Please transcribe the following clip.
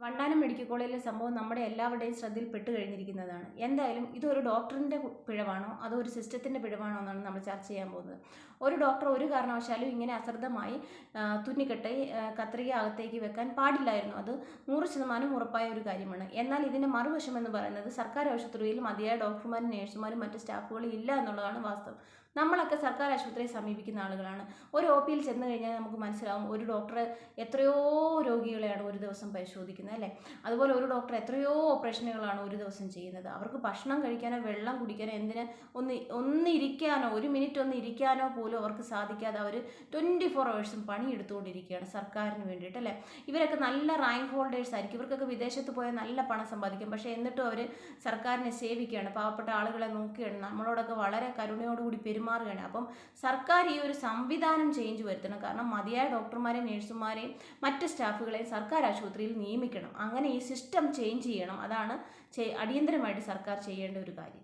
Vandanam medical കോളേജിലെ സംഭവം നമ്മുടെ എല്ലാവരുടെയും ശ്രദ്ധയിൽപ്പെട്ട് കഴിഞ്ഞിരിക്കുന്നതാണ്. എന്തായാലും ഇതൊരു ഡോക്ടറിൻ്റെ പിഴവാണോ അതോ ഒരു സിസ്റ്റത്തിൻ്റെ പിഴവാണോ എന്നാണ് നമ്മൾ ചർച്ച ചെയ്യാൻ പോകുന്നത്. ഒരു ഡോക്ടർ ഒരു കാരണവശാലും ഇങ്ങനെ അശ്രദ്ധമായി തുന്നിക്കെട്ടി കത്രിക അകത്തേക്ക് വെക്കാൻ പാടില്ലായിരുന്നു. അത് 100% ഉറപ്പായ ഒരു കാര്യമാണ്. എന്നാൽ ഇതിൻ്റെ മറുവശം എന്ന് പറയുന്നത് സർക്കാർ ആശുപത്രിയിൽ മതിയായ ഡോക്ടർമാരും നേഴ്സുമാരും മറ്റ് സ്റ്റാഫുകളും ഇല്ല എന്നുള്ളതാണ് വാസ്തവം. നമ്മളൊക്കെ സർക്കാർ ആശുപത്രിയെ സമീപിക്കുന്ന ആളുകളാണ്. ഒരു ഒ പിയിൽ ചെന്ന് കഴിഞ്ഞാൽ നമുക്ക് മനസ്സിലാവും ഒരു ഡോക്ടർ എത്രയോ രോഗികളെയാണ് ഒരു ദിവസം പരിശോധിക്കുന്നത്, അല്ലേ? അതുപോലെ ഒരു ഡോക്ടർ എത്രയോ ഓപ്പറേഷനുകളാണ് ഒരു ദിവസം ചെയ്യുന്നത്. അവർക്ക് ഭക്ഷണം കഴിക്കാനോ വെള്ളം കുടിക്കാനോ ഒന്ന് ഇരിക്കാനോ ഒരു മിനിറ്റ് ഒന്ന് ഇരിക്കാനോ പോലും അവർക്ക് സാധിക്കാതെ അവർ 24 hours പണിയെടുത്തുകൊണ്ടിരിക്കുകയാണ് സർക്കാരിന് വേണ്ടിയിട്ട്, അല്ലേ? ഇവരൊക്കെ നല്ല റാങ്ക് ഹോൾഡേഴ്സ് ആയിരിക്കും. ഇവർക്കൊക്കെ വിദേശത്ത് പോയാൽ നല്ല പണം സമ്പാദിക്കും. പക്ഷേ എന്നിട്ടും അവർ സർക്കാരിനെ സേവിക്കുകയാണ്, പാവപ്പെട്ട ആളുകളെ നോക്കുകയാണ്, നമ്മളോടൊക്കെ വളരെ കരുണയോടുകൂടി പെരുമാറുകയാണ്. അപ്പം സർക്കാർ ഈ ഒരു സംവിധാനം ചേഞ്ച് വരുത്തണം. കാരണം മതിയായ ഡോക്ടർമാരെയും നേഴ്സുമാരെയും മറ്റ് സ്റ്റാഫുകളെയും സർക്കാർ ആശുപത്രിയിൽ നിയമിക്കണം. അങ്ങനെ ഈ സിസ്റ്റം ചേഞ്ച് ചെയ്യണം. അതാണ് അടിയന്തരമായിട്ട് സർക്കാർ ചെയ്യേണ്ട ഒരു കാര്യം.